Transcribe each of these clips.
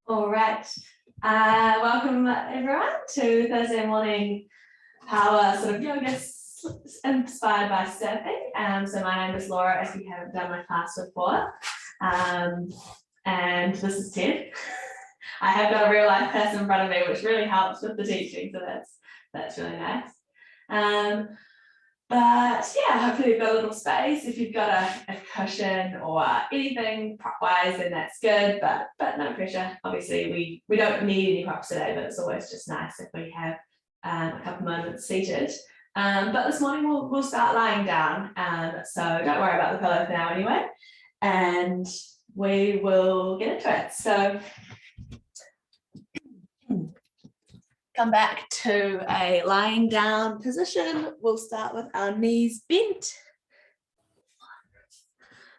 All right. Welcome everyone to Thursday morning power sort of yoga inspired by surfing. So my name is Laura, if you haven't done my class before. And this is Ted. I have got a real life person in front of me, which really helps with the teaching. So that's really nice. But yeah, hopefully you've got a little space. If you've got a cushion or anything prop wise, then that's good, but no pressure. Obviously we don't need any props today, but it's always just nice if we have a couple moments seated. But this morning we'll start lying down. So don't worry about the pillow for now anyway. And we will get into it. So come back to a lying down position. We'll start with our knees bent.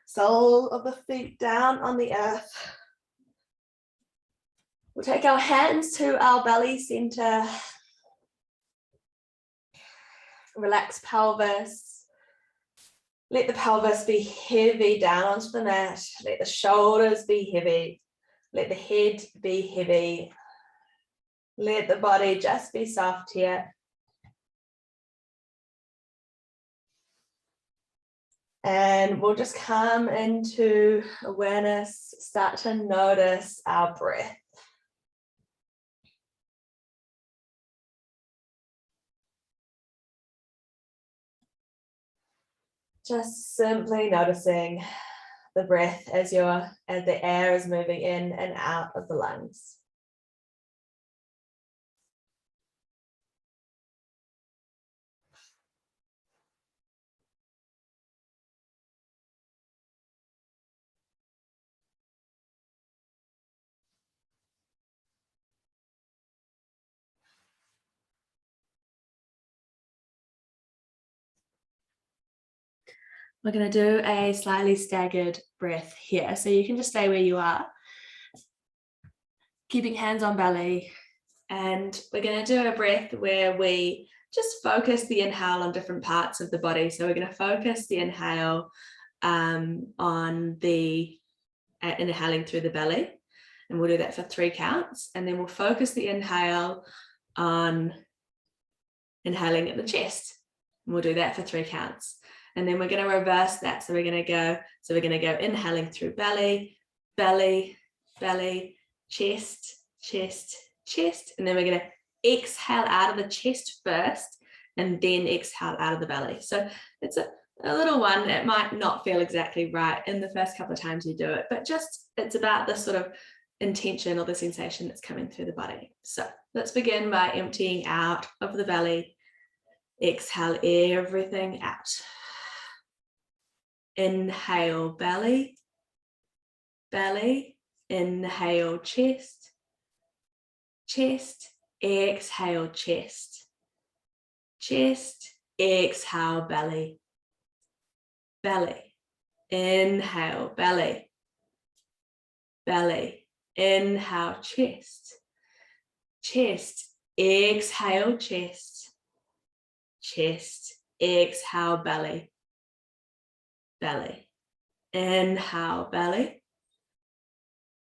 Sole of the feet down on the earth. We'll take our hands to our belly center. Relax pelvis. Let the pelvis be heavy down onto the mat. Let the shoulders be heavy. Let the head be heavy. Let the body just be soft here. And we'll just come into awareness, start to notice our breath. Just simply noticing the breath as the air is moving in and out of the lungs. We're going to do a slightly staggered breath here. So you can just stay where you are, keeping hands on belly. And we're going to do a breath where we just focus the inhale on different parts of the body. So we're going to focus the inhale on the inhaling through the belly. And we'll do that for 3 counts. And then we'll focus the inhale on inhaling at the chest. And we'll do that for 3 counts. And then we're going to reverse that. So we're going to go inhaling through belly, belly, belly, chest, chest, chest. And then we're going to exhale out of the chest first and then exhale out of the belly. So it's a little one. It might not feel exactly right in the first couple of times you do it, but just it's about the sort of intention or the sensation that's coming through the body. So let's begin by emptying out of the belly. Exhale everything out. Inhale belly, belly, inhale chest, chest, exhale chest, chest, exhale belly, belly, inhale belly, belly, inhale chest, chest, exhale chest, chest, exhale belly, belly, inhale belly,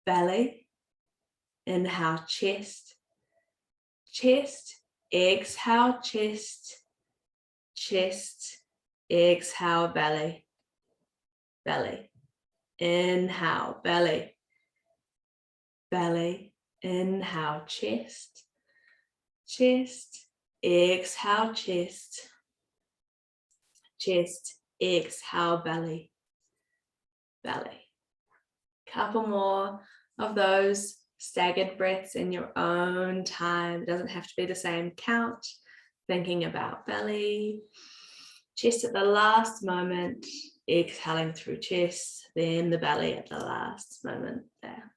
belly, inhale chest, chest, exhale chest, chest, exhale belly, belly, inhale belly, belly, inhale chest, chest, exhale chest, chest, exhale belly, belly. Couple more of those staggered breaths in your own time. It doesn't have to be the same count. Thinking about belly, chest at the last moment, exhaling through chest, then the belly at the last moment there.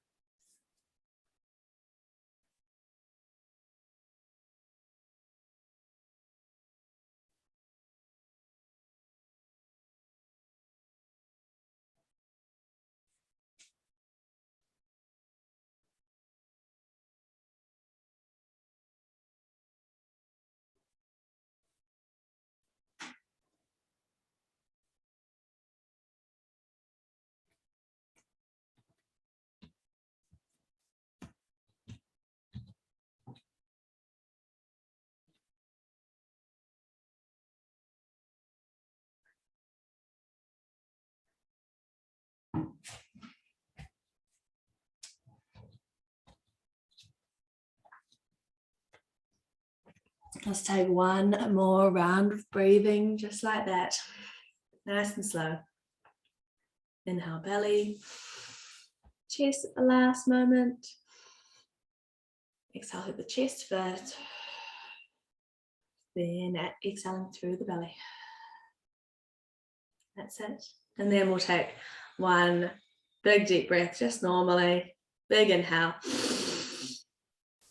Let's take one more round of breathing, just like that. Nice and slow. Inhale, belly. Chest at the last moment. Exhale, hit the chest first. Then exhaling through the belly. That's it. And then we'll take one big deep breath, just normally. Big inhale.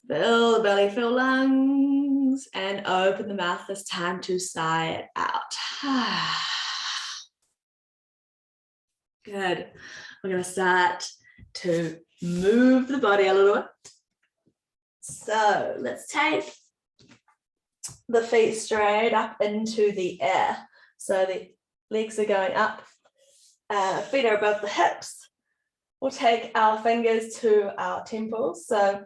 Fill the belly, fill lungs, and open the mouth this time to sigh it out. Good. We're going to start to move the body a little bit. So let's take the feet straight up into the air. So the legs are going up, feet are above the hips. We'll take our fingers to our temples. So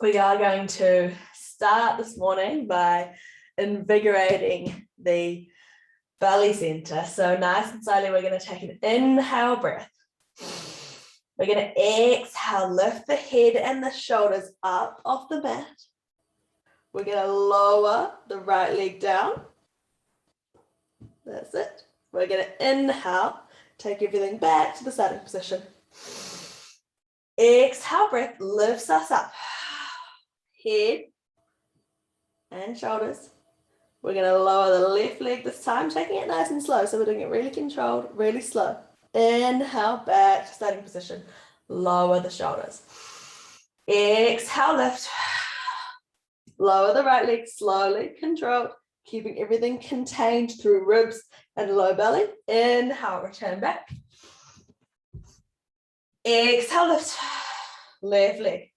we are going to start this morning by invigorating the belly center. So nice and slowly, we're going to take an inhale breath. We're going to exhale, lift the head and the shoulders up off the mat. We're going to lower the right leg down. That's it. We're going to inhale, take everything back to the starting position. Exhale, breath lifts us up. Head and shoulders. We're going to lower the left leg this time, taking it nice and slow. So we're doing it really controlled, really slow. Inhale, back to starting position. Lower the shoulders. Exhale, lift. Lower the right leg slowly, controlled, keeping everything contained through ribs and low belly. Inhale, return back. Exhale, lift. Left leg.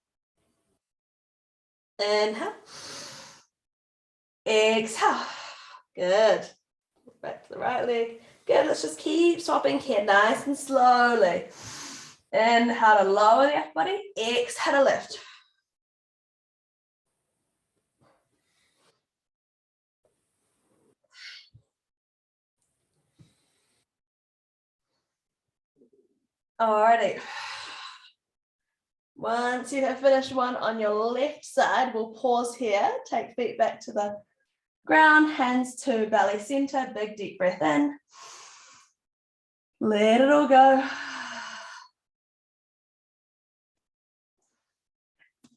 Inhale. Exhale. Good. Back to the right leg. Good. Let's just keep swapping here nice and slowly. Inhale to lower the upper body. Exhale to lift. Alrighty. Once you have finished one on your left side, we'll pause here. Take feet back to the ground, hands to belly center. Big deep breath in. Let it all go.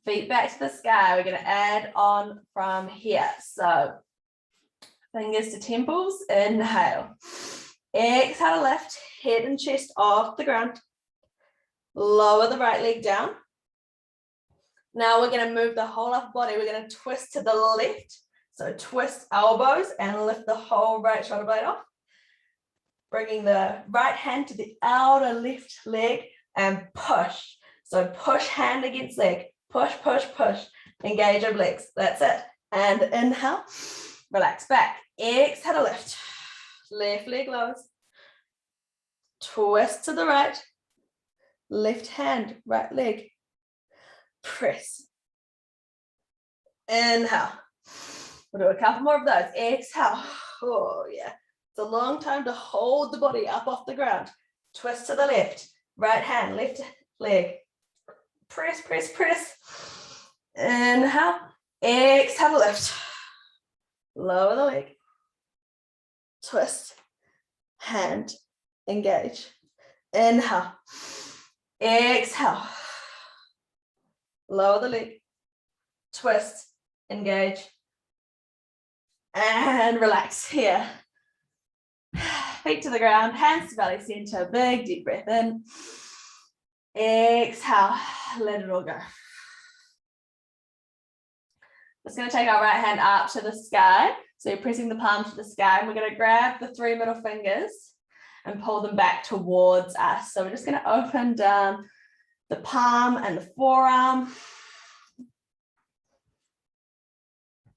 Feet back to the sky. We're going to add on from here. So fingers to temples. Inhale. Exhale to lift. Head and chest off the ground. Lower the right leg down. Now we're going to move the whole upper body. We're going to twist to the left. So twist elbows and lift the whole right shoulder blade off. Bringing the right hand to the outer left leg and push. So push hand against leg. Push, push, push. Engage obliques. That's it. And inhale. Relax back. Exhale to lift. Left leg lowers. Twist to the right. Left hand, right leg. Press. Inhale. We'll do a couple more of those. Exhale. Oh, yeah. It's a long time to hold the body up off the ground. Twist to the left. Right hand, left leg. Press, press, press. Inhale. Exhale to lift. Lower the leg. Twist. Hand. Engage. Inhale. Exhale. Lower the leg. Twist. Engage. And relax here. Feet to the ground, hands to belly center. Big deep breath in. Exhale. Let it all go. Just going to take our right hand up to the sky. So you're pressing the palm to the sky. And we're going to grab the 3 middle fingers and pull them back towards us. So we're just going to open down the palm and the forearm.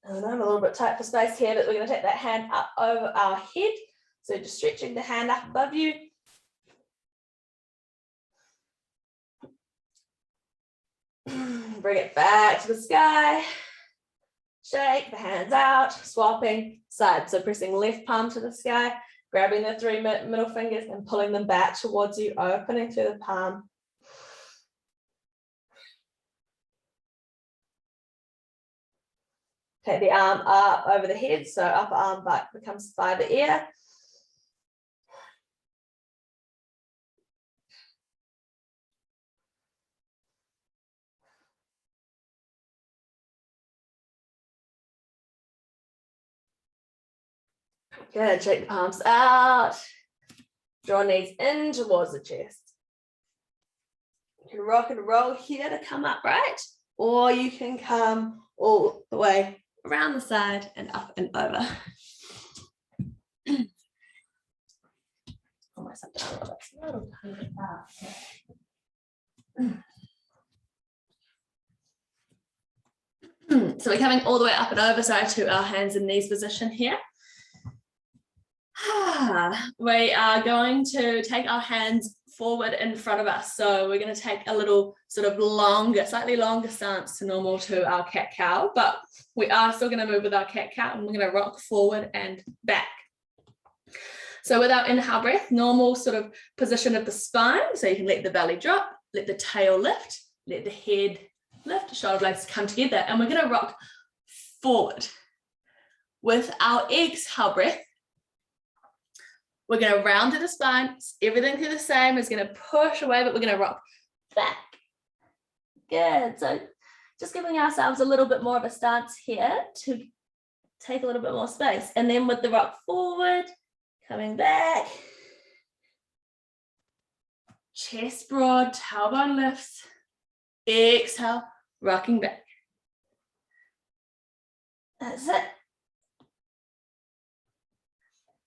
And I'm a little bit tight for space here, but we're going to take that hand up over our head. So just stretching the hand up above you. Bring it back to the sky. Shake the hands out, swapping sides. So pressing left palm to the sky, grabbing the 3 middle fingers and pulling them back towards you, opening through the palm. Take the arm up over the head, so upper arm back becomes by the ear. Good, shake the palms out. Draw knees in towards the chest. You can rock and roll here to come up, right? Or you can come all the way around the side and up and over. Almost up down a little bit. So we're coming all the way up and over, sorry, to our hands and knees position here. We are going to take our hands forward in front of us. So we're going to take a little sort of longer, slightly longer stance to normal to our cat-cow, but we are still going to move with our cat-cow, and we're going to rock forward and back. So with our inhale breath, normal sort of position of the spine. So you can let the belly drop, let the tail lift, let the head lift, shoulder blades come together, and we're going to rock forward. With our exhale breath, we're going to round through the spine. Everything through the same is going to push away, but we're going to rock back. Good. So just giving ourselves a little bit more of a stance here to take a little bit more space. And then with the rock forward, coming back. Chest broad, tailbone lifts. Exhale, rocking back. That's it.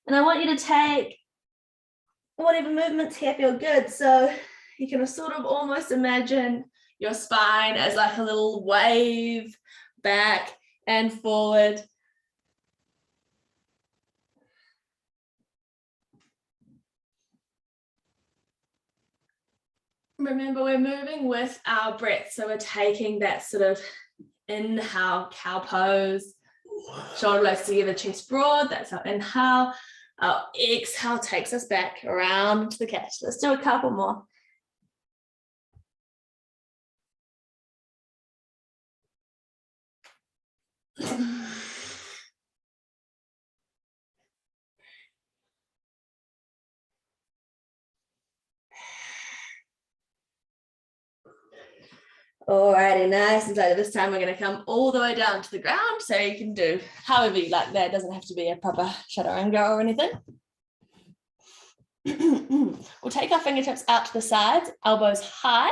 And I want you to take whatever movements here feel good. So you can sort of almost imagine your spine as like a little wave back and forward. Remember, we're moving with our breath. So we're taking that sort of inhale, cow pose, shoulder blades together, chest broad. That's our inhale. Our exhale takes us back around into the cat. Let's do a couple more. Alrighty, nice and slow. This time we're going to come all the way down to the ground, so you can do however you like there. It doesn't have to be a proper chaturanga or anything. We'll take our fingertips out to the sides, elbows high.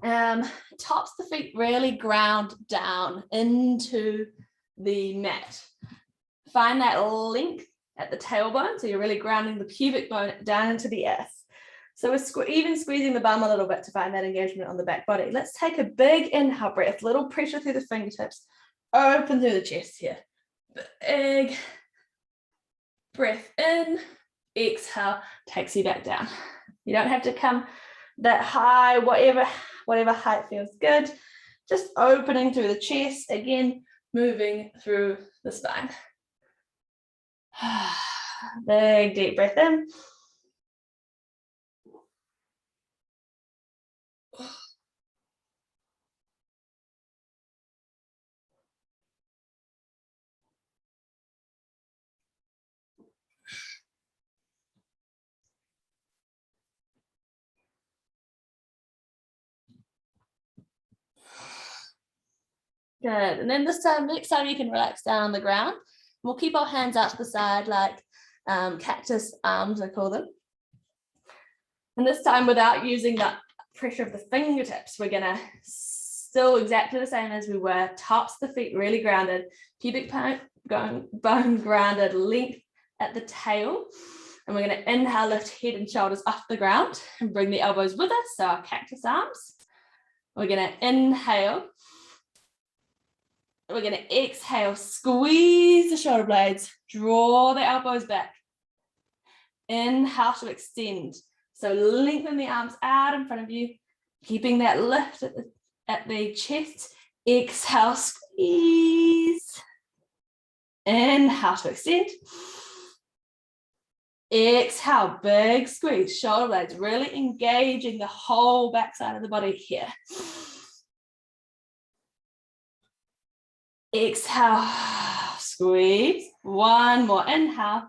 Tops of the feet really ground down into the mat. Find that length at the tailbone, so you're really grounding the pubic bone down into the earth. So we're even squeezing the bum a little bit to find that engagement on the back body. Let's take a big inhale breath, little pressure through the fingertips, open through the chest here. Big breath in, exhale, takes you back down. You don't have to come that high, whatever height feels good. Just opening through the chest, again, moving through the spine. Big deep breath in. Good. And then this time, next time you can relax down on the ground. We'll keep our hands out to the side like cactus arms, I call them. And this time, without using that pressure of the fingertips, we're gonna still exactly the same as we were. Tops of the feet really grounded, pubic bone grounded, length at the tail. And we're gonna inhale, lift head and shoulders off the ground and bring the elbows with us, so our cactus arms. We're gonna inhale. We're going to exhale, squeeze the shoulder blades, draw the elbows back. Inhale to extend. So lengthen the arms out in front of you, keeping that lift at the chest. Exhale, squeeze. Inhale to extend. Exhale, big squeeze, shoulder blades really engaging the whole backside of the body here. Exhale, squeeze. One more, inhale.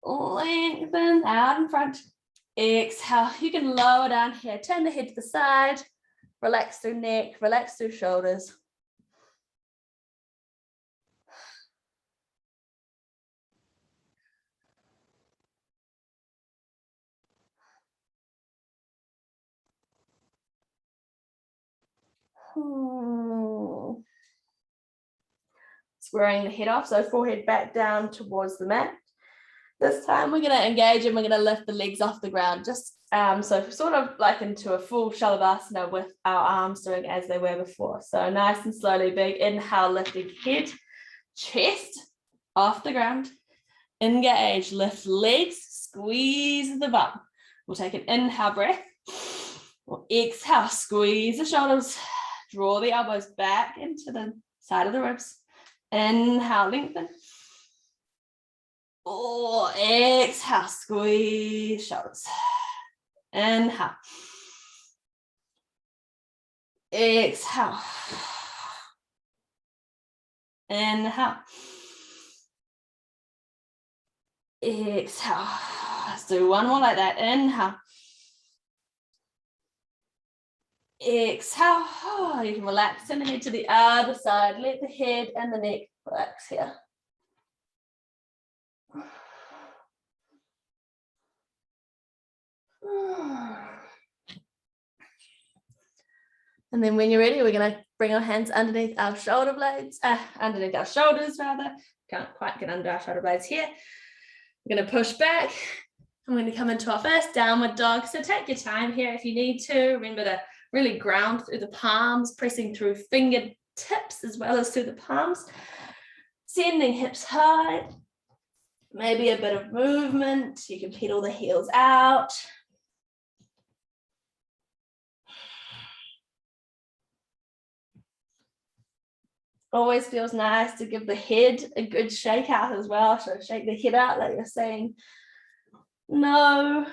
Lengthen out in front. Exhale, you can lower down here, turn the head to the side, relax through neck, relax through shoulders. Squaring the head off, so forehead back down towards the mat. This time we're going to engage and we're going to lift the legs off the ground, just so sort of like into a full Shalabhasana with our arms doing as they were before. So nice and slowly, big inhale, lifting head, chest off the ground. Engage, lift legs, squeeze the bum. We'll take an inhale breath. We'll exhale, squeeze the shoulders, draw the elbows back into the side of the ribs. Inhale, lengthen. Oh, exhale, squeeze shoulders. Inhale. Exhale. Inhale. Exhale. Let's do one more like that. Inhale. Exhale. Oh, you can relax and head to the other side. Let the head and the neck relax here. And then when you're ready, we're going to bring our hands underneath our shoulder blades, underneath our shoulders rather. Can't quite get under our shoulder blades here. We're going to push back. I'm going to come into our first downward dog. So take your time here if you need to. Remember to really ground through the palms, pressing through fingertips as well as through the palms. Sending hips high. Maybe a bit of movement. You can pedal the heels out. Always feels nice to give the head a good shake out as well. So shake the head out like you're saying no.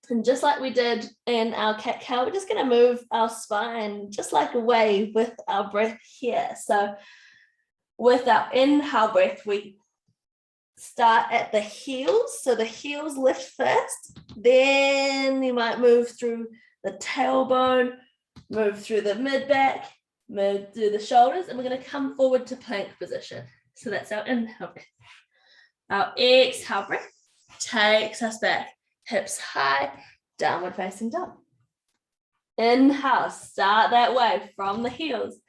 And just like we did in our cat-cow, we're just going to move our spine just like a wave with our breath here. So with our inhale breath, we start at the heels. So the heels lift first. Then you might move through the tailbone, move through the mid-back, move through the shoulders, and we're going to come forward to plank position. So that's our inhale breath. Our exhale breath takes us back. Hips high, downward facing dog. Inhale, start that wave from the heels.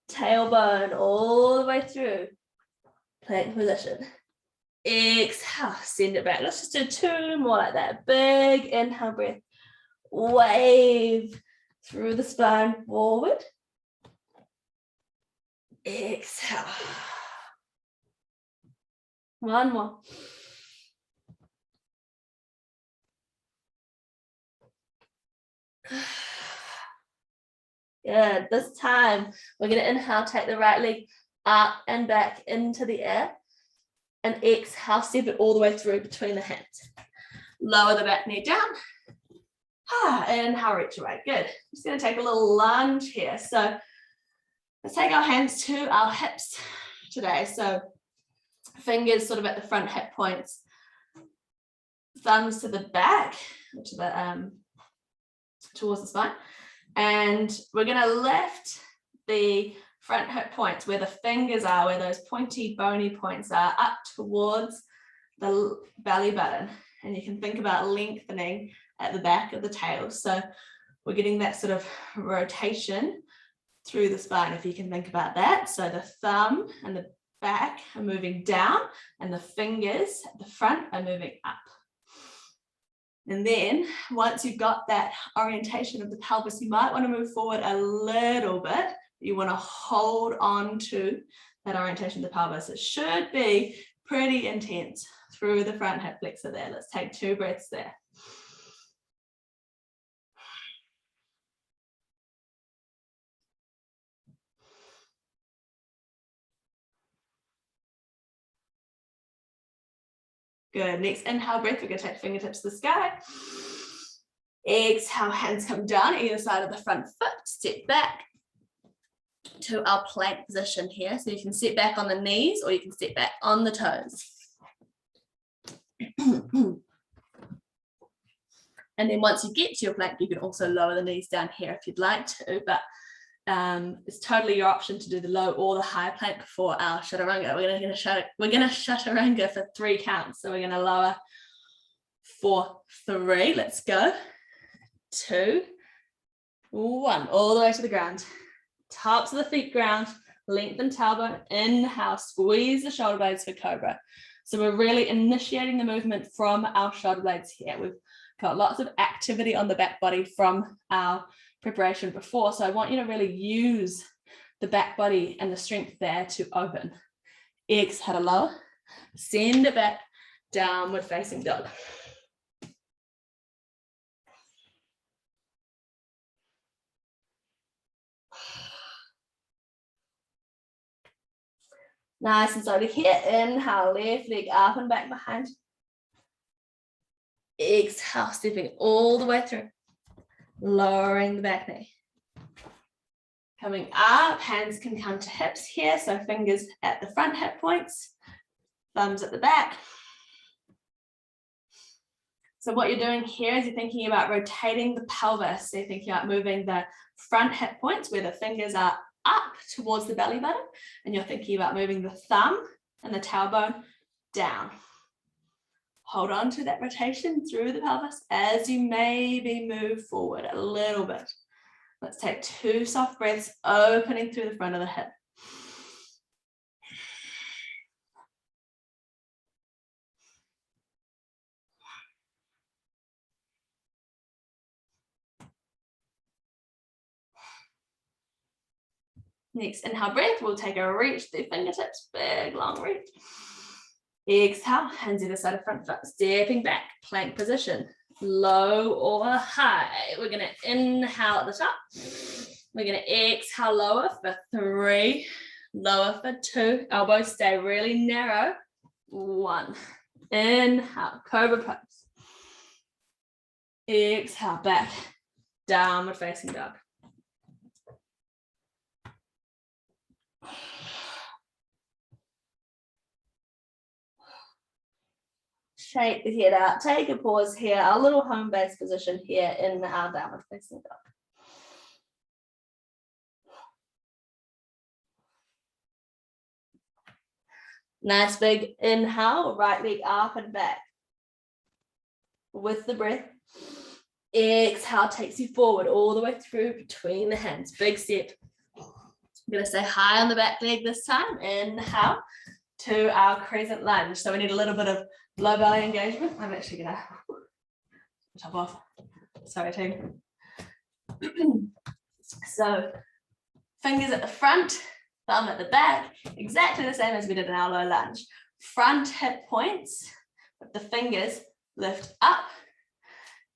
Tailbone all the way through. Plank position. Exhale, send it back. Let's just do two more like that. Big inhale breath. Wave through the spine forward. Exhale. One more. Good. This time we're going to inhale, take the right leg up and back into the air, and exhale, step it all the way through between the hands. Lower the back knee down. Inhale, reach away. Good. Just going to take a little lunge here. So let's take our hands to our hips today. So fingers sort of at the front hip points, thumbs to the back, to the towards the spine. And we're going to lift the front hip points where the fingers are, where those pointy, bony points are, up towards the belly button. And you can think about lengthening at the back of the tail. So we're getting that sort of rotation through the spine, if you can think about that. So the thumb and the back are moving down, and the fingers at the front are moving up. And then once you've got that orientation of the pelvis, you might want to move forward a little bit. You want to hold on to that orientation of the pelvis. It should be pretty intense through the front hip flexor there. Let's take 2 breaths there. Good. Next inhale breath, we're going to take fingertips to the sky. Exhale, hands come down either side of the front foot, step back to our plank position here. So you can step back on the knees or you can step back on the toes. And then once you get to your plank, you can also lower the knees down here if you'd like to, but it's totally your option to do the low or the high plank for our chaturanga. We're gonna chaturanga for 3 counts. So we're gonna lower for 3. Let's go. 2, 1, all the way to the ground. Tops of the feet ground, lengthen tailbone, inhale, squeeze the shoulder blades for cobra. So we're really initiating the movement from our shoulder blades here. We've got lots of activity on the back body from our preparation before. So I want you to really use the back body and the strength there to open. Exhale to lower, send it back, downward facing dog. Nice and slowly here. Inhale, left leg up and back behind. Exhale, stepping all the way through. Lowering the back knee. Coming up, hands can come to hips here. So fingers at the front hip points, thumbs at the back. So what you're doing here is you're thinking about rotating the pelvis. So you're thinking about moving the front hip points where the fingers are up towards the belly button, and you're thinking about moving the thumb and the tailbone down. Hold on to that rotation through the pelvis as you maybe move forward a little bit. Let's take 2 soft breaths, opening through the front of the hip. Next inhale breath, we'll take a reach through fingertips, big long reach. Exhale, hands either side of front foot, stepping back, plank position, low or high. We're gonna inhale at the top. We're gonna exhale lower for 3, lower for 2. Elbows stay really narrow. 1, inhale, cobra pose. Exhale, back, downward facing dog. Shake the head out, take a pause here, a little home base position here in our downward facing dog. Nice big inhale, right leg up and back. With the breath, exhale takes you forward all the way through between the hands. Big step. I'm going to stay high on the back leg this time. Inhale to our crescent lunge. So we need a little bit of low belly engagement. I'm actually going to top off. Sorry, team. So fingers at the front, thumb at the back, exactly the same as we did in our low lunge. Front hip points, with the fingers lift up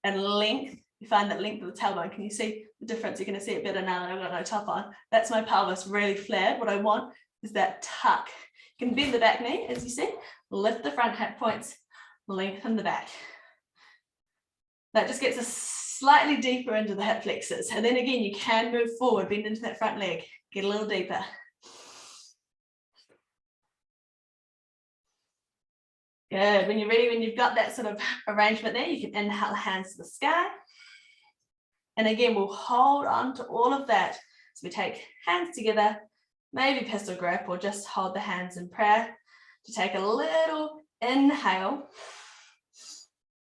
and length. You find that length of the tailbone. Can you see the difference? You're going to see it better now that I've got no top on. That's my pelvis really flared. What I want is that tuck. You can bend the back knee, as you see, lift the front hip points, lengthen the back. That just gets us slightly deeper into the hip flexors. And then again, you can move forward, bend into that front leg, get a little deeper. Good. When you're ready, when you've got that sort of arrangement there, you can inhale, hands to the sky. And again, we'll hold on to all of that. So we take hands together, maybe pistol grip, or just hold the hands in prayer to take a little inhale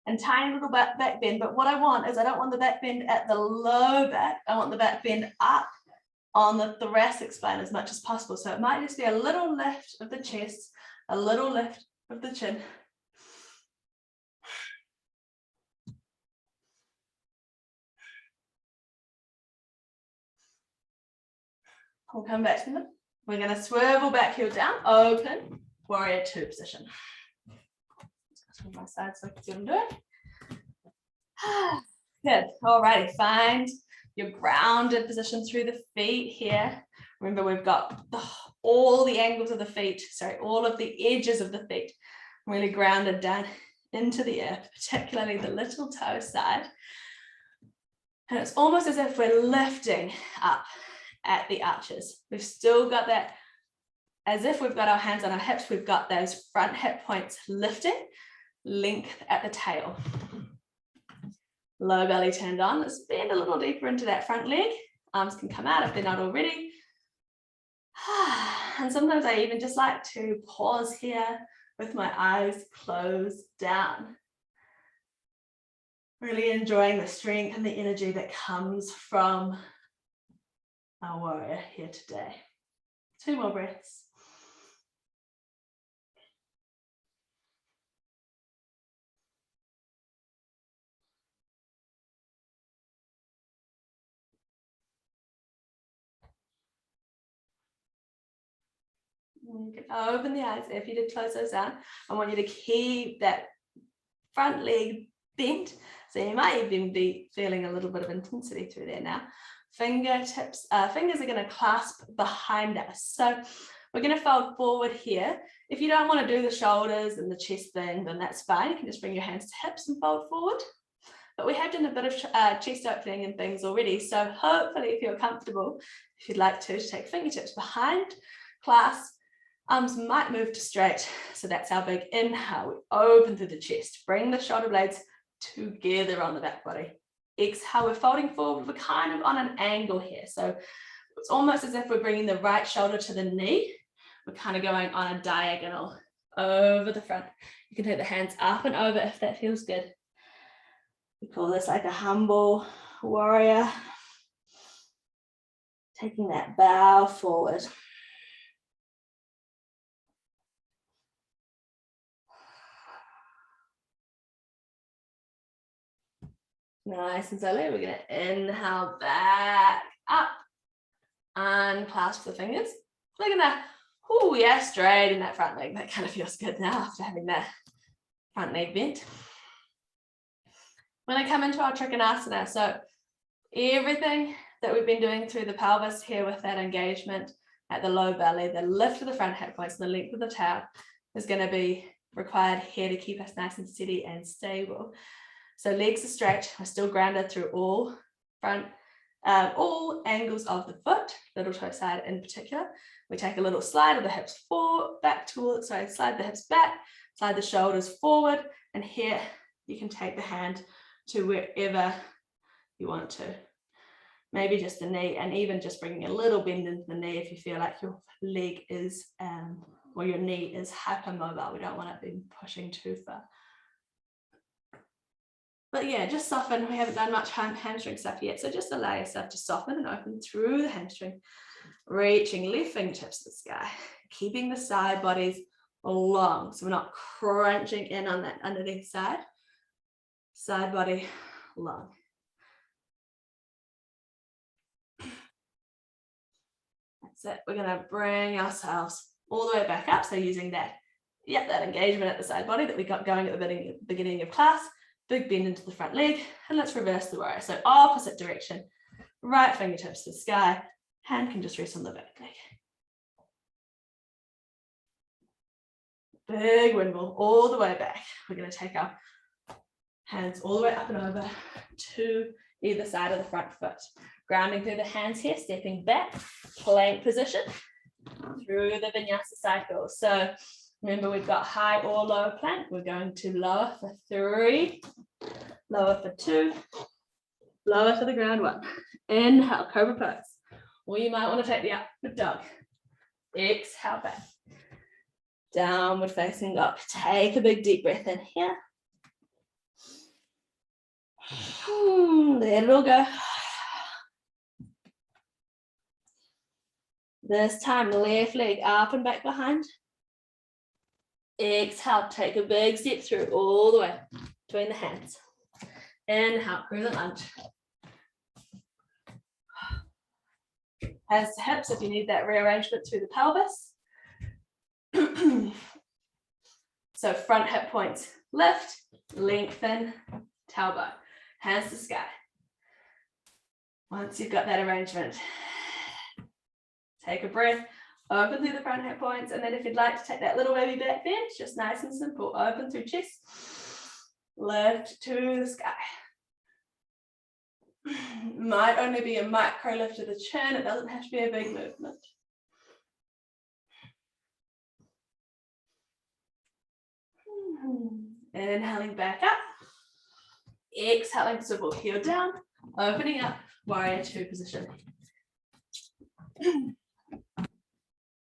and tiny little back bend. But what I want is I don't want the back bend at the low back. I want the back bend up on the thoracic spine as much as possible. So it might just be a little lift of the chest, a little lift of the chin. We'll come back to them. We're going to swivel back heel down, open, warrior 2 position. Just on my side so I can see what I'm doing. Good. Alrighty, find your grounded position through the feet here. Remember, we've got all the angles of the feet, all of the edges of the feet really grounded down into the earth, particularly the little toe side. And it's almost as if we're lifting up at the arches. We've still got that, as if we've got our hands on our hips, we've got those front hip points lifting, length at the tail. Low belly turned on. Let's bend a little deeper into that front leg. Arms can come out if they're not already. And sometimes I even just like to pause here with my eyes closed down. Really enjoying the strength and the energy that comes from our warrior here today. 2 more breaths. You can open the eyes. If you did close those down, I want you to keep that front leg bent. So you might even be feeling a little bit of intensity through there now. Fingertips, fingers are going to clasp behind us. So we're going to fold forward here. If you don't want to do the shoulders and the chest thing, then that's fine. You can just bring your hands to hips and fold forward. But we have done a bit of chest opening and things already. So hopefully if you're comfortable, if you'd like to take fingertips behind, clasp, arms might move to straight. So that's our big inhale. We open through the chest. Bring the shoulder blades together on the back body. Exhale, we're folding forward. We're kind of on an angle here. So it's almost as if we're bringing the right shoulder to the knee. We're kind of going on a diagonal over the front. You can take the hands up and over if that feels good. We call this like a humble warrior. Taking that bow forward. Nice and slowly, we're going to inhale back up and clasp the fingers. Look at that. Oh, yeah, straight in that front leg. That kind of feels good now after having that front leg bent. When I come into our Trikonasana, so everything that we've been doing through the pelvis here with that engagement at the low belly, the lift of the front hip points and the length of the tail is going to be required here to keep us nice and steady and stable. So legs are straight. We're still grounded through all angles of the foot, little toe side in particular. We take a little slide of the hips forward, back towards, slide the hips back, slide the shoulders forward, and here you can take the hand to wherever you want to. Maybe just the knee, and even just bringing a little bend into the knee if you feel like your leg is, or your knee is hypermobile. We don't want it being pushing too far. But yeah, just soften. We haven't done much hamstring stuff yet. So just allow yourself to soften and open through the hamstring. Reaching left fingertips to the sky. Keeping the side bodies long. So we're not crunching in on that underneath side. Side body long. That's it. We're going to bring ourselves all the way back up. So using that engagement at the side body that we got going at the beginning of class. Big bend into the front leg, and let's reverse the warrior. So opposite direction, right fingertips to the sky, hand can just rest on the back leg. Big windmill all the way back. We're going to take our hands all the way up and over to either side of the front foot. Grounding through the hands here, stepping back, plank position through the vinyasa cycle. So remember, we've got high or low plank. We're going to lower for 3, lower for 2, lower to the ground 1. Inhale, cobra pose. Or you might want to take the upward dog. Exhale back. Downward facing dog. Take a big deep breath in here. Let it all go. This time, left leg up and back behind. Exhale, take a big step through all the way between the hands. Inhale, crescent lunge. Hands to hips if you need that rearrangement through the pelvis. So front hip points lift, lengthen, tailbone. Hands to sky. Once you've got that arrangement, take a breath. Open through the front hip points, and then if you'd like to take that little baby back bend, just nice and simple. Open through chest, lift to the sky. Might only be a micro lift of the chin, it doesn't have to be a big movement. Inhaling back up, exhaling, swivel heel down, opening up, warrior two position.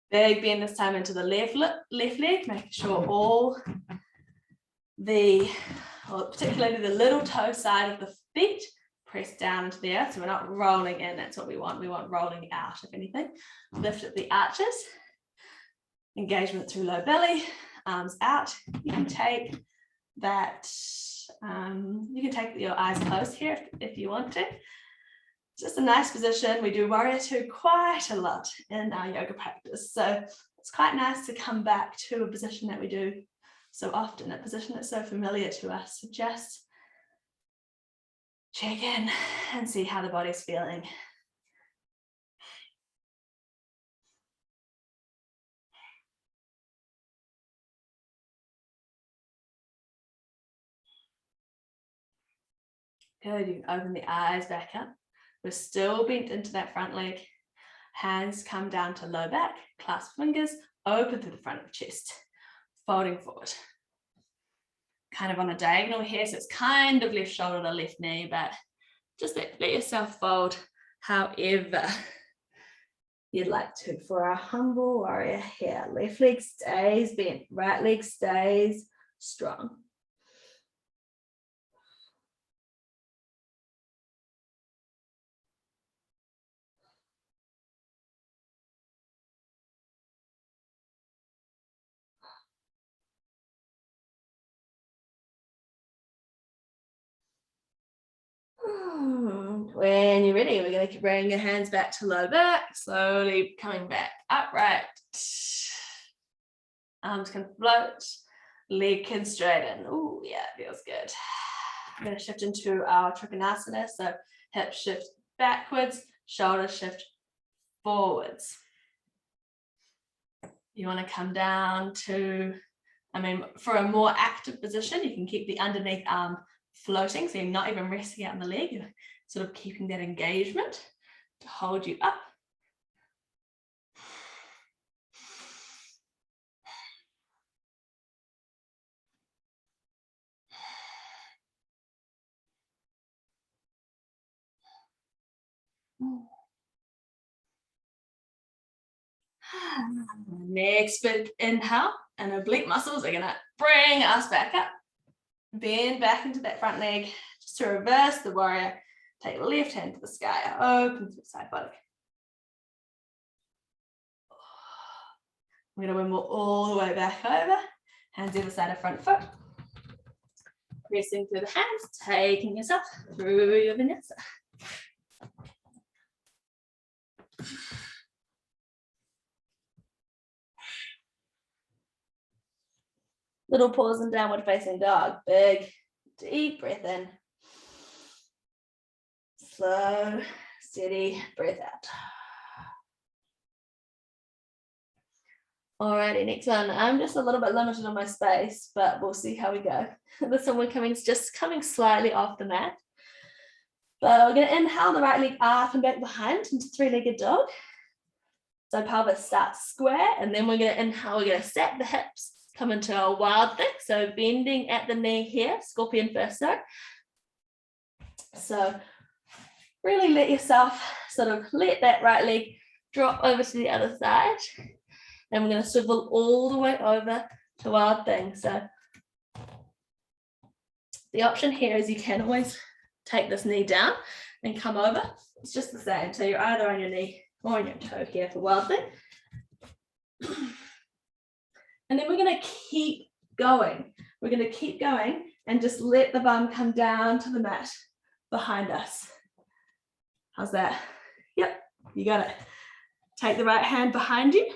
Big bend this time into the left leg, making sure all the, particularly the little toe side of the feet, press down into the earth. So we're not rolling in, that's what we want. We want rolling out, if anything. Lift at the arches, engagement through low belly, arms out. You can take that, you can take your eyes closed here if you want to. Just a nice position. We do warrior two quite a lot in our yoga practice. So it's quite nice to come back to a position that we do so often, a position that's so familiar to us. So just check in and see how the body's feeling. Good, you can open the eyes back up. We're still bent into that front leg. Hands come down to low back, clasp fingers, open through the front of the chest, folding forward. Kind of on a diagonal here, so it's kind of left shoulder to left knee, but just let yourself fold however you'd like to. For our humble warrior here, left leg stays bent, right leg stays strong. When you're ready, we're going to bring your hands back to low back, slowly coming back upright. Arms can float, leg can straighten. Oh, yeah, feels good. I'm going to shift into our trikonasana, so hip shift backwards, shoulder shift forwards. You want to come down to, for a more active position, you can keep the underneath arm floating, so you're not even resting out on the leg, you're sort of keeping that engagement to hold you up. Next big inhale, and oblique muscles are gonna bring us back up. Bend back into that front leg, just to reverse the warrior. Take the left hand to the sky, open through the side body. We're gonna wimble all the way back over, hands either side of front foot. Pressing through the hands, taking yourself through your vinyasa. Little pause in downward facing dog. Big, deep breath in. Slow, steady breath out. Alrighty, next one. I'm just a little bit limited on my space, but we'll see how we go. This one we're just coming slightly off the mat. But we're going to inhale the right leg up and back behind into three-legged dog. So pelvis starts square, and then we're going to inhale, we're going to stack the hips, come into a wild thing. So bending at the knee here, scorpion first note. So really let yourself sort of let that right leg drop over to the other side. And we're going to swivel all the way over to wild thing. So the option here is you can always take this knee down and come over. It's just the same. So you're either on your knee or on your toe here for wild thing. And then we're going to keep going. We're going to keep going and just let the bum come down to the mat behind us. How's that? Yep, you got it. Take the right hand behind you.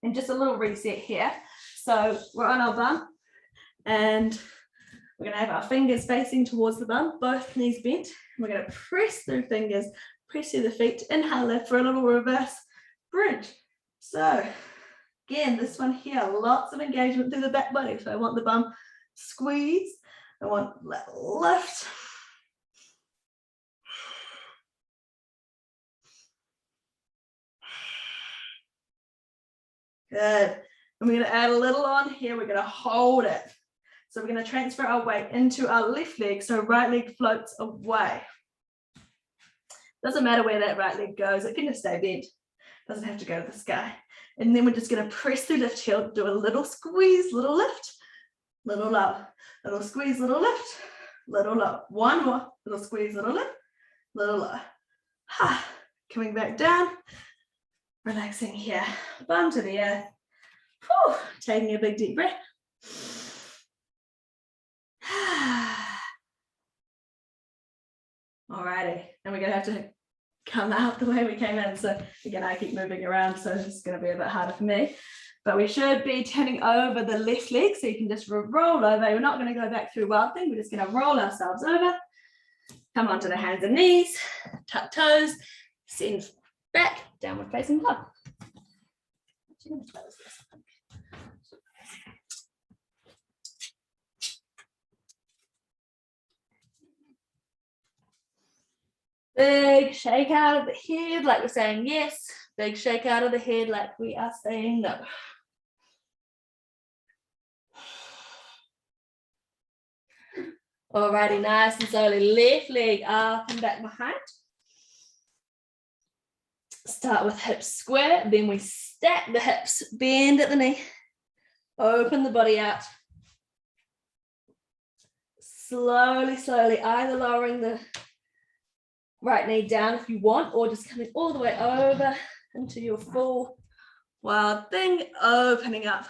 And just a little reset here. So we're on our bum and we're going to have our fingers facing towards the bum, both knees bent. We're going to press through fingers, press through the feet, inhale lift for a little reverse bridge. So again, this one here, lots of engagement through the back body. So I want the bum squeeze, I want lift. Good. And we're going to add a little on here. We're going to hold it. So we're going to transfer our weight into our left leg. So right leg floats away. Doesn't matter where that right leg goes. It can just stay bent. Doesn't have to go to the sky. And then we're just going to press through lift heel, do a little squeeze, little lift, little low, little squeeze, little lift, little low. One more, little squeeze, little lift, little low. Coming back down, relaxing here, bum to the earth. Whew. Taking a big deep breath. Alrighty, and we're going to have to come out the way we came in. So again, I keep moving around, so it's going to be a bit harder for me. But we should be turning over the left leg, so you can just roll over. We're not going to go back through wild thing. We're just going to roll ourselves over. Come onto the hands and knees, tuck toes, send back, downward facing dog. Big shake out of the head like we're saying yes. Big shake out of the head like we are saying no. Alrighty, nice and slowly, left leg up and back behind. Start with hips square, then we stack the hips, bend at the knee, open the body out. Slowly, slowly, either lowering the right knee down if you want, or just coming all the way over into your full wild thing, opening up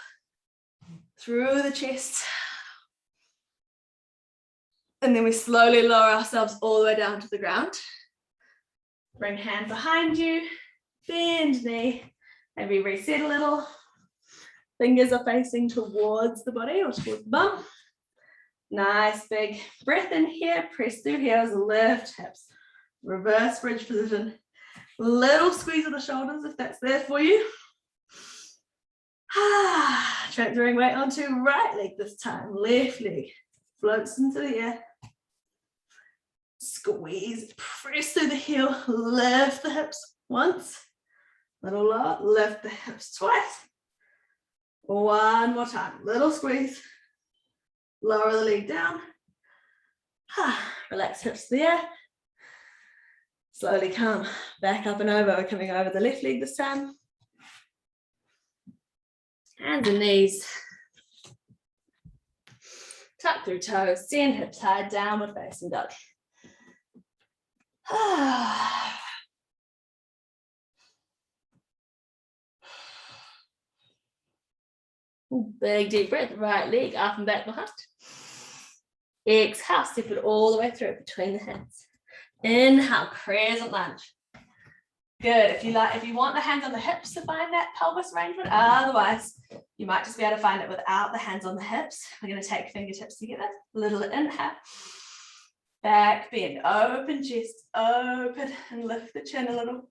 through the chest. And then we slowly lower ourselves all the way down to the ground. Bring hand behind you, bend knee, maybe reset a little. Fingers are facing towards the body or towards the bum. Nice big breath in here, press through heels, lift hips. Reverse bridge position. Little squeeze of the shoulders if that's there for you. Transferring weight onto right leg this time. Left leg floats into the air. Squeeze, press through the heel, lift the hips once. Little lower, lift the hips twice. One more time. Little squeeze. Lower the leg down. Relax hips to the air. Slowly come back up and over. We're coming over the left leg this time. Hands and knees. Tuck through toes, send hips high, downward facing dog. Big deep breath, right leg up and back behind. Exhale, step it all the way through between the hands. Inhale, crescent lunge. Good. If you want the hands on the hips to find that pelvis arrangement, otherwise you might just be able to find it without the hands on the hips. We're going to take fingertips together. Little inhale. Back bend, open chest, open, and lift the chin a little.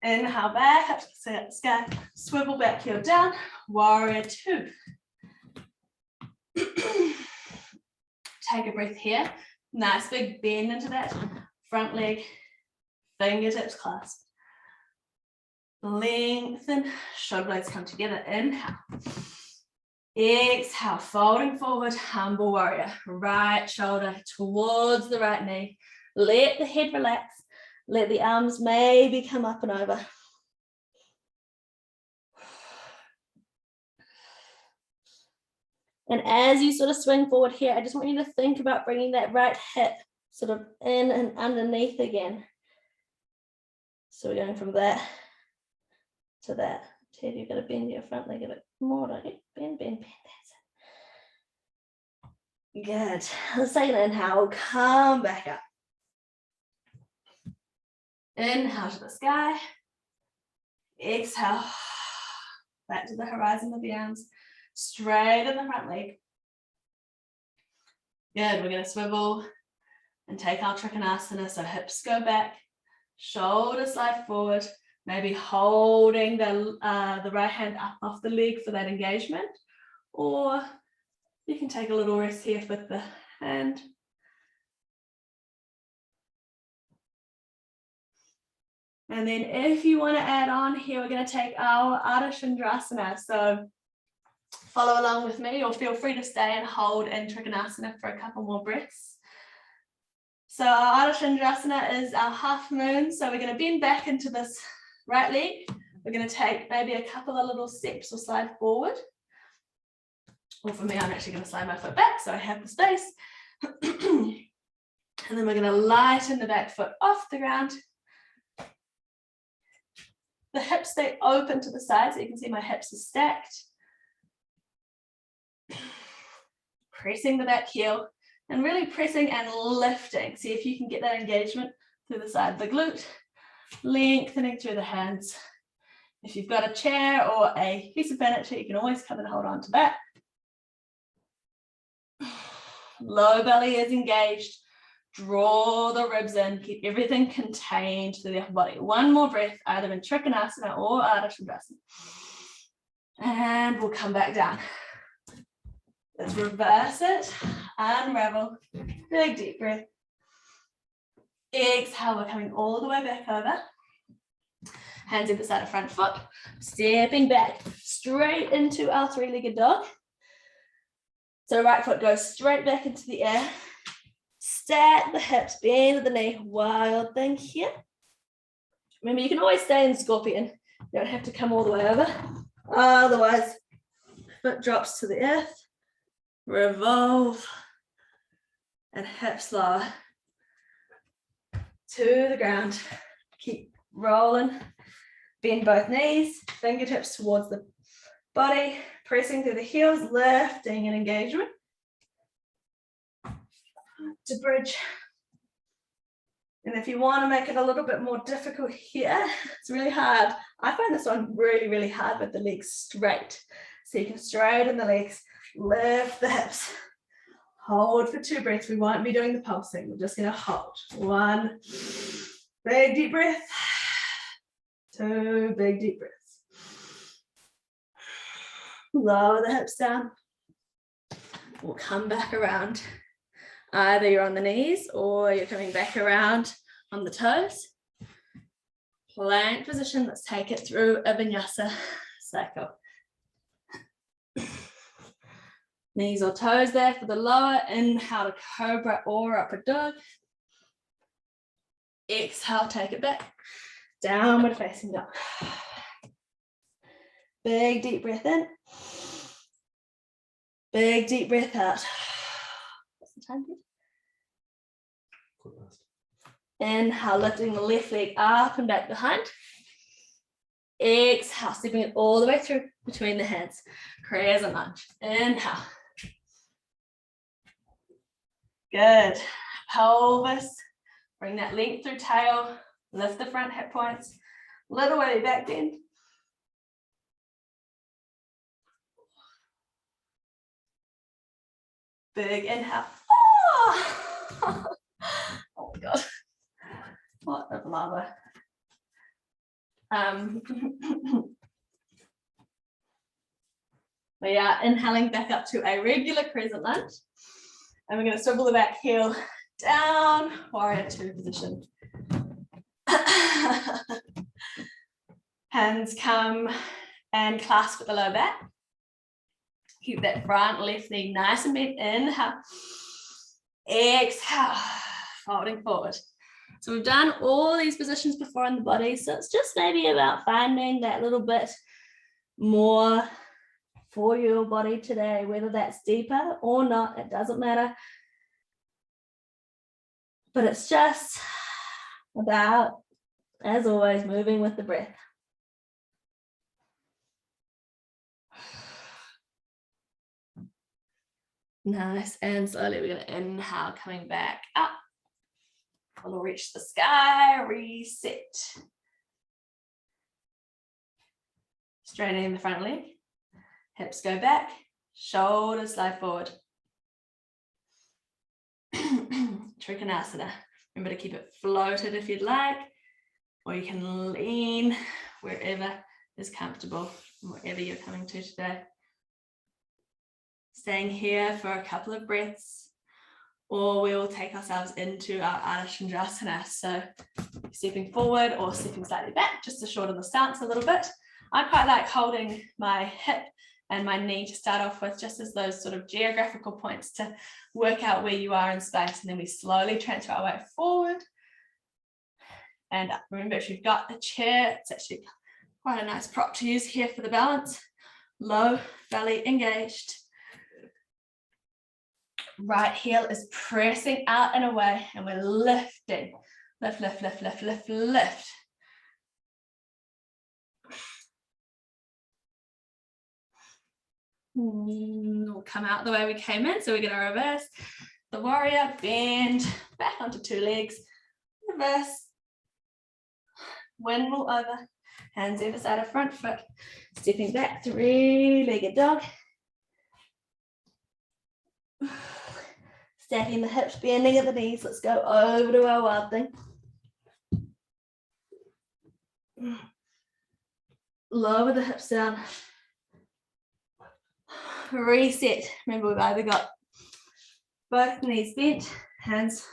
Inhale back up to the sky, swivel back heel down, warrior two. Take a breath here. Nice big bend into that front leg, fingertips clasped. Lengthen, shoulder blades come together. Inhale. Exhale, folding forward, humble warrior. Right shoulder towards the right knee. Let the head relax. Let the arms maybe come up and over. And as you sort of swing forward here, I just want you to think about bringing that right hip sort of in and underneath again. So we're going from that to that. Ted, you've got to bend your front leg a bit more, don't you? Bend, bend, bend. That's it. Good. Let's take an inhale. Come back up. Inhale to the sky. Exhale. Back to the horizon of the arms. Straighten the front leg. Good. We're going to swivel and take our Trikonasana. So hips go back, shoulders slide forward. Maybe holding the right hand up off the leg for that engagement, or you can take a little rest here with the hand. And then if you want to add on here, we're going to take our Ardha Chandrasana. So follow along with me, or feel free to stay and hold in Trikonasana for a couple more breaths. So our Ardha Chandrasana is our half moon. So we're going to bend back into this right leg. We're going to take maybe a couple of little steps or slide forward. Or for me, I'm actually going to slide my foot back so I have the space. And then we're going to lighten the back foot off the ground. The hips stay open to the side, so you can see my hips are stacked. Pressing the back heel and really pressing and lifting. See if you can get that engagement through the side of the glute, lengthening through the hands. If you've got a chair or a piece of furniture, you can always come and hold on to that. Low belly is engaged. Draw the ribs in, keep everything contained to the upper body. One more breath, either in Trikonasana or Ardha Chandrasana. And we'll come back down. Let's reverse it, unravel, big deep breath. Exhale, we're coming all the way back over. Hands either side of front foot, stepping back straight into our three-legged dog. So right foot goes straight back into the air. Stack the hips, bend the knee, wild thing here. Remember, you can always stay in scorpion. You don't have to come all the way over. Otherwise, foot drops to the earth. Revolve. And hips lower to the ground. Keep rolling. Bend both knees, fingertips towards the body, pressing through the heels, lifting and engagement. To bridge. And if you want to make it a little bit more difficult here, it's really hard. I find this one really, really hard with the legs straight. So you can straighten the legs, lift the hips, hold for 2 breaths. We won't be doing the pulsing. We're just going to hold. 1 big deep breath, 2 big deep breaths. Lower the hips down. We'll come back around. Either you're on the knees or you're coming back around on the toes. Plank position, let's take it through a vinyasa cycle. Knees or toes there for the lower. Inhale to cobra or upward dog. Exhale, take it back. Downward facing dog. Big deep breath in. Big deep breath out. Inhale, lifting the left leg up and back behind. Exhale, stepping it all the way through between the hands. Crescent lunge. Inhale. Good. Pelvis. Bring that length through tail. Lift the front hip points. Little way back bend. Big inhale. Oh, oh my God. What a lava. We are inhaling back up to a regular crescent lunge. And we're going to swivel the back heel down, warrior 2 position. Hands come and clasp at the low back. Keep that front left knee nice and bent. Inhale. Exhale. Folding forward. So we've done all these positions before in the body. So it's just maybe about finding that little bit more for your body today, whether that's deeper or not, it doesn't matter. But it's just about, as always, moving with the breath. Nice, and slowly we're going to inhale, coming back up. We'll reach the sky, reset. Straightening the front leg. Hips go back, shoulders slide forward. Trikonasana. Remember to keep it floated if you'd like, or you can lean wherever is comfortable, wherever you're coming to today. Staying here for a couple of breaths. or we will take ourselves into our Ardha Chandrasana. So stepping forward or stepping slightly back, just to shorten the stance a little bit. I quite like holding my hip and my knee to start off with, just as those sort of geographical points to work out where you are in space, and then we slowly transfer our way forward and up. Remember, if you've got a chair, it's actually quite a nice prop to use here for the balance. Low belly engaged. Right heel is pressing out and away, and we're lifting. Lift, lift, lift, lift, lift, lift. We'll come out the way we came in. So we're going to reverse the warrior, bend back onto two legs, reverse, windmill over, hands either side of front foot, stepping back, three-legged dog. Stacking the hips, bending at the knees. Let's go over to our wild thing. Lower the hips down. Reset. Remember, we've either got both knees bent, hands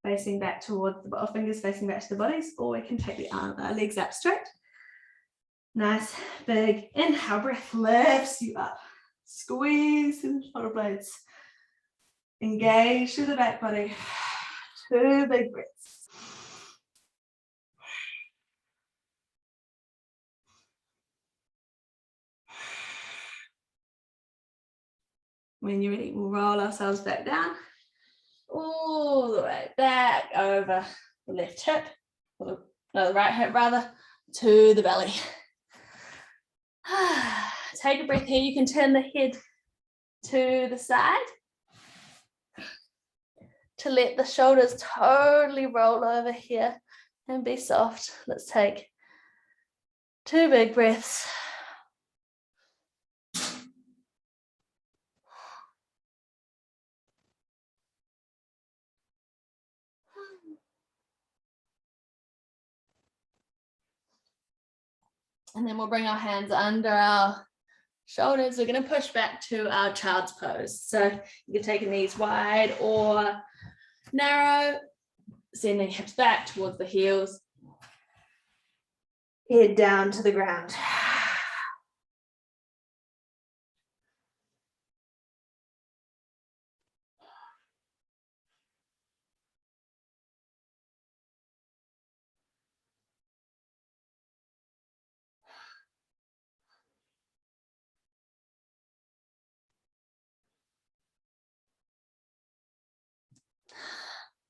facing back towards the bottom, fingers facing back to the bodies, or we can take the legs up straight. Nice big inhale, breath lifts you up. Squeeze the shoulder blades. Engage through the back body. Two big breaths. When you're ready, we'll roll ourselves back down, all the way back over the left hip, or the right hip rather, to the belly. Take a breath here. You can turn the head to the side to let the shoulders totally roll over here and be soft. Let's take two big breaths. And then we'll bring our hands under our shoulders. We're going to push back to our child's pose. So you can take your knees wide or narrow, sending hips back towards the heels. Head down to the ground.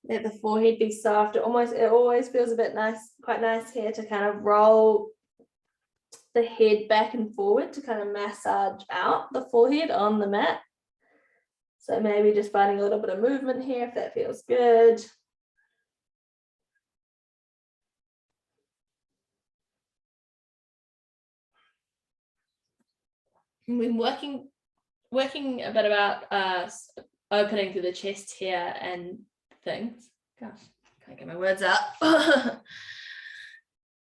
Let the forehead be soft. It always feels a bit nice, quite nice here to kind of roll the head back and forward to kind of massage out the forehead on the mat. So maybe just finding a little bit of movement here if that feels good. And we're working a bit about opening through the chest here and things. Gosh, can't get my words out.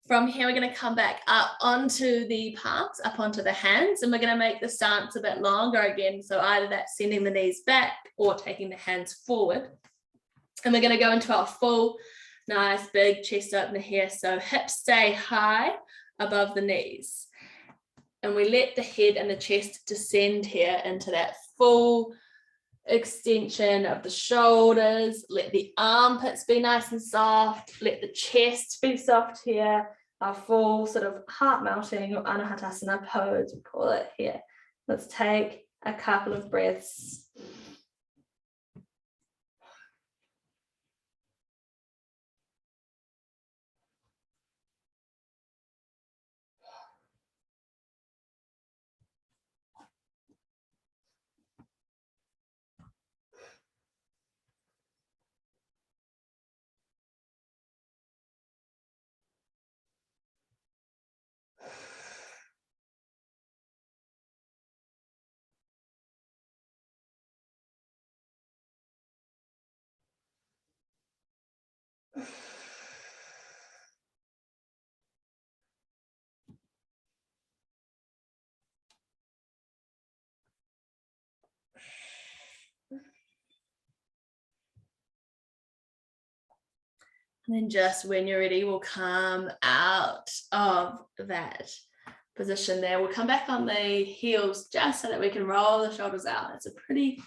From here, we're going to come back up onto the palms, up onto the hands, and we're going to make the stance a bit longer again. So either that's sending the knees back or taking the hands forward. And we're going to go into our full, nice big chest opener here. So hips stay high above the knees. And we let the head and the chest descend here into that full extension of the shoulders. Let the armpits be nice and soft. Let the chest be soft here. Our full sort of heart melting or anahatasana pose, we call it here. Let's take a couple of breaths. And then just when you're ready, we'll come out of that position there. We'll come back on the heels just so that we can roll the shoulders out. It's a pretty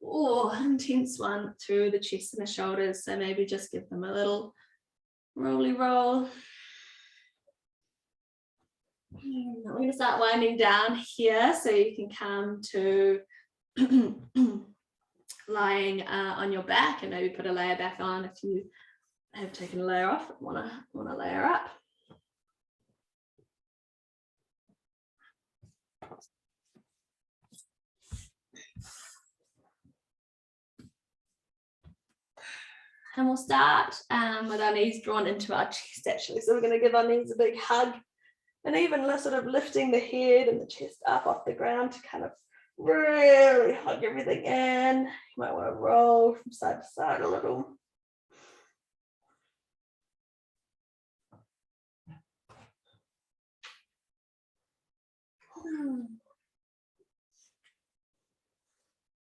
intense one through the chest and the shoulders. So maybe just give them a little rolly roll. We're going to start winding down here so you can come to lying on your back, and maybe put a layer back on if you have taken a layer off, want to layer up. And we'll start with our knees drawn into our chest, actually. So we're going to give our knees a big hug, and even sort of lifting the head and the chest up off the ground to kind of really hug everything in. You might want to roll from side to side a little.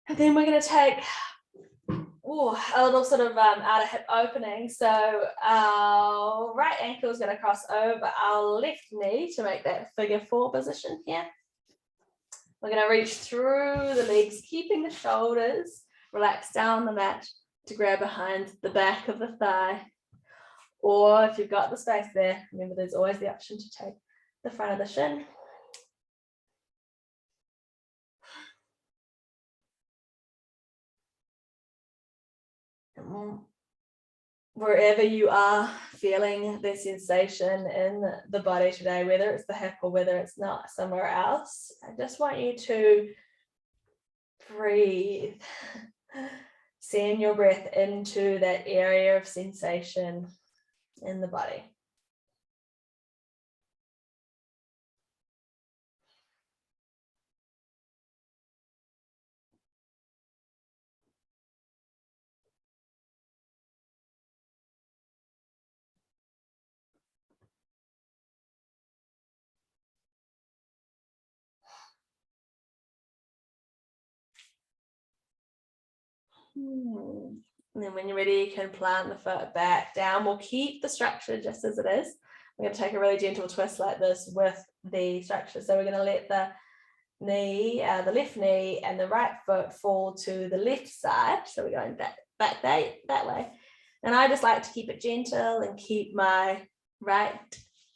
And then we're going to take a little sort of outer hip opening. So our right ankle is going to cross over our left knee to make that figure 4 position here. We're going to reach through the legs, keeping the shoulders relaxed down the mat to grab behind the back of the thigh. Or if you've got the space there, remember there's always the option to take the front of the shin. Wherever you are feeling the sensation in the body today, whether it's the hip or whether it's not somewhere else, I just want you to breathe. Send your breath into that area of sensation in the body. And then when you're ready, you can plant the foot back down. We'll keep the structure just as it is. We're going to take a really gentle twist like this with the structure. So we're going to let the knee, the left knee and the right foot fall to the left side. So we're going back that way. And I just like to keep it gentle and keep my right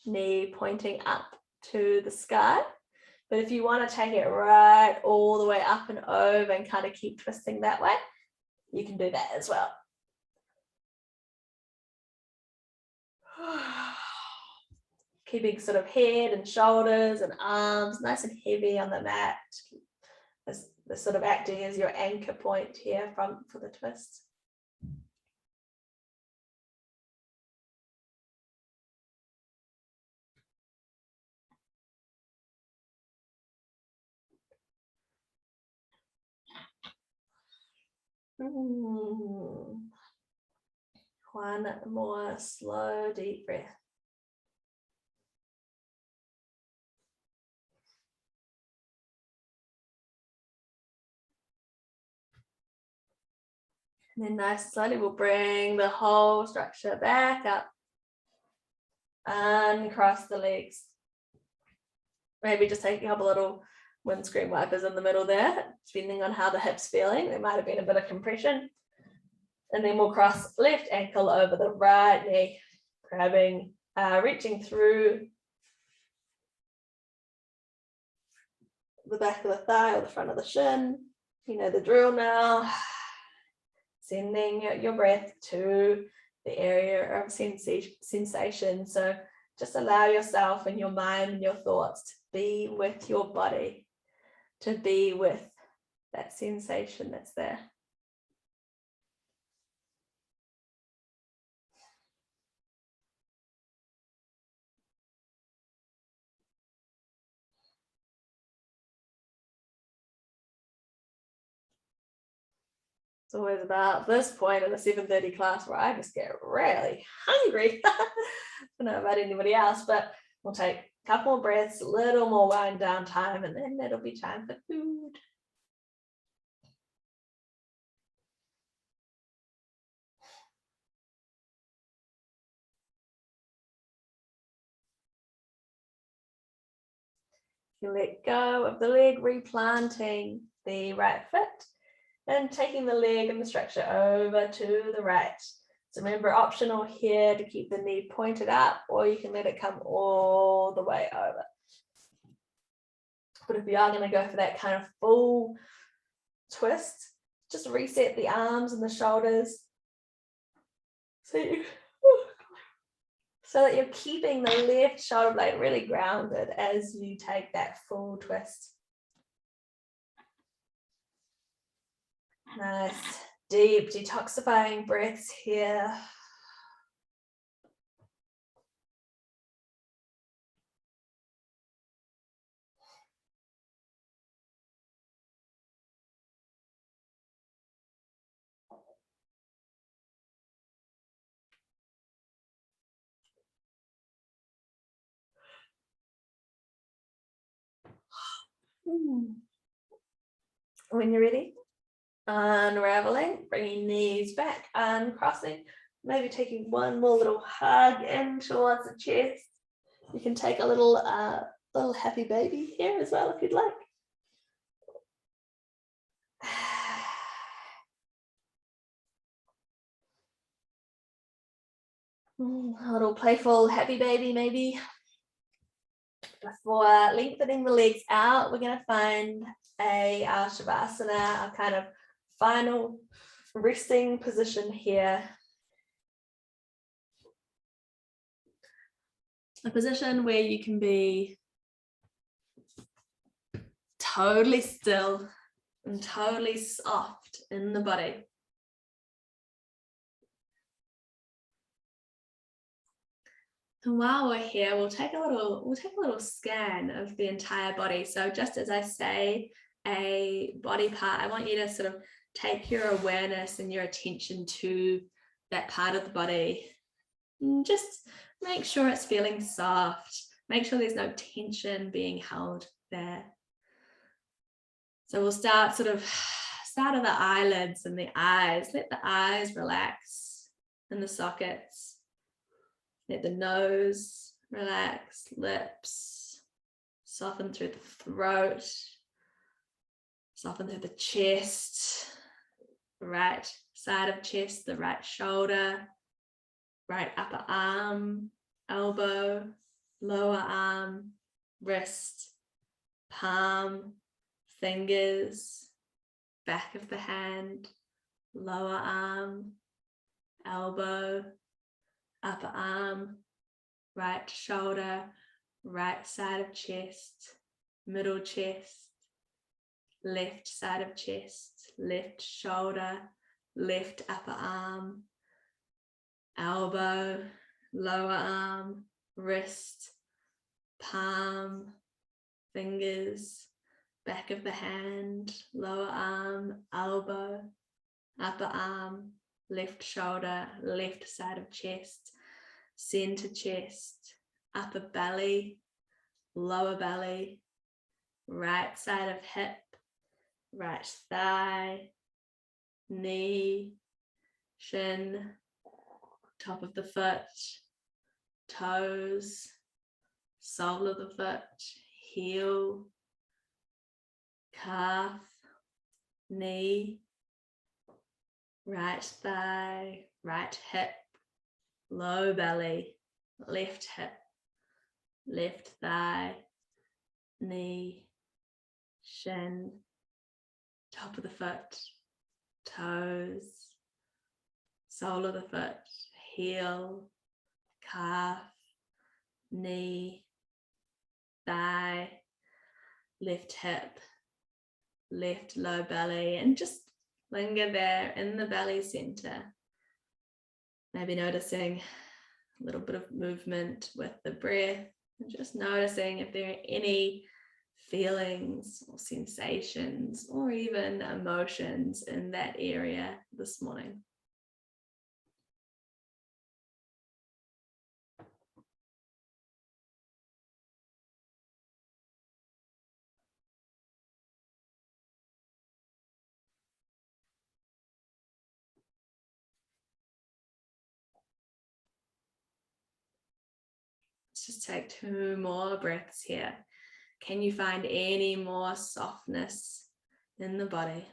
knee pointing up to the sky. But if you want to take it right all the way up and over and kind of keep twisting that way, you can do that as well. Keeping sort of head and shoulders and arms nice and heavy on the mat. This sort of acting as your anchor point here for the twist. One more slow, deep breath. And then nice and slowly, we'll bring the whole structure back up and cross the legs. Maybe just take a couple little windscreen wipers in the middle there, depending on how the hip's feeling. There might have been a bit of compression. And then we'll cross left ankle over the right knee, grabbing, reaching through the back of the thigh or the front of the shin. You know the drill now. Sending your breath to the area of sensation. So just allow yourself and your mind and your thoughts to be with your body, to be with that sensation that's there. It's always about this point in the 7:30 class where I just get really hungry. I don't know about anybody else, but we'll take a couple more breaths, a little more wind down time, and then it'll be time for food. You let go of the leg, replanting the right foot and taking the leg and the structure over to the right. So remember, optional here to keep the knee pointed up, or you can let it come all the way over. But if you are going to go for that kind of full twist, just reset the arms and the shoulders so that you're keeping the left shoulder blade really grounded as you take that full twist. Nice, deep detoxifying breaths here. When you're ready, unraveling, bringing knees back, uncrossing, maybe taking one more little hug in towards the chest. You can take a little happy baby here as well if you'd like. A little playful happy baby maybe. For lengthening the legs out, we're going to find a Shavasana, a kind of final resting position here. A position where you can be totally still and totally soft in the body. And while we're here, we'll take a little scan of the entire body. So just as I say a body part, I want you to sort of take your awareness and your attention to that part of the body. And just make sure it's feeling soft. Make sure there's no tension being held there. So we'll start at the eyelids and the eyes. Let the eyes relax in the sockets. Let the nose relax, lips, soften through the throat, soften through the chest, the right side of chest, the right shoulder, right upper arm, elbow, lower arm, wrist, palm, fingers, back of the hand, lower arm, elbow, upper arm, right shoulder, right side of chest, middle chest, left side of chest, left shoulder, left upper arm, elbow, lower arm, wrist, palm, fingers, back of the hand, lower arm, elbow, upper arm, left shoulder, left side of chest, center chest, upper belly, lower belly, right side of hip, right thigh, knee, shin, top of the foot, toes, sole of the foot, heel, calf, knee, right thigh, right hip, low belly, left hip, left thigh, knee, shin, top of the foot, toes, sole of the foot, heel, calf, knee, thigh, left hip, left low belly, and just linger there in the belly center. Maybe noticing a little bit of movement with the breath, and just noticing if there are any feelings or sensations or even emotions in that area this morning. Let's just take 2 more breaths here. Can you find any more softness in the body?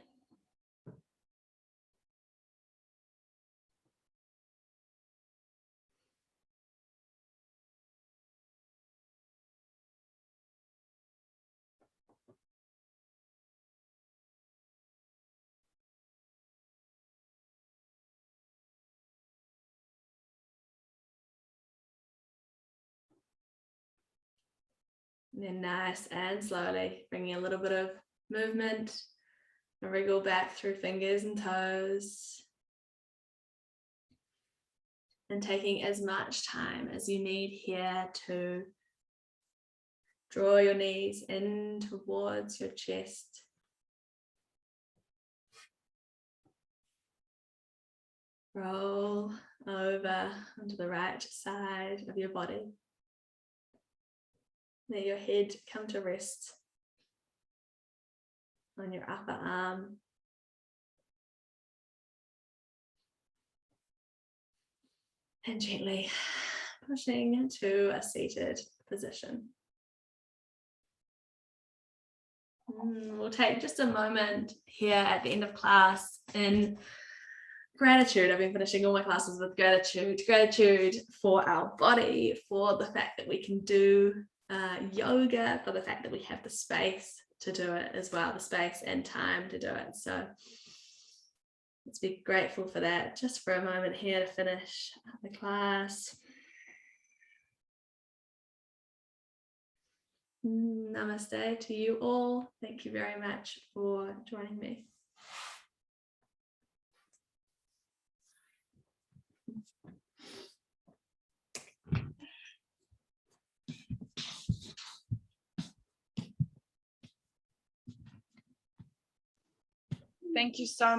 And then nice and slowly bringing a little bit of movement, a wriggle back through fingers and toes. And taking as much time as you need here to draw your knees in towards your chest. Roll over onto the right side of your body. Let your head come to rest on your upper arm. And gently pushing to a seated position. We'll take just a moment here at the end of class in gratitude. I've been finishing all my classes with gratitude. Gratitude for our body, for the fact that we can do yoga, for the fact that we have the space to do it as well, the space and time to do it. So let's be grateful for that just for a moment here to finish the class. Namaste to you all. Thank you very much for joining me. Thank you so much.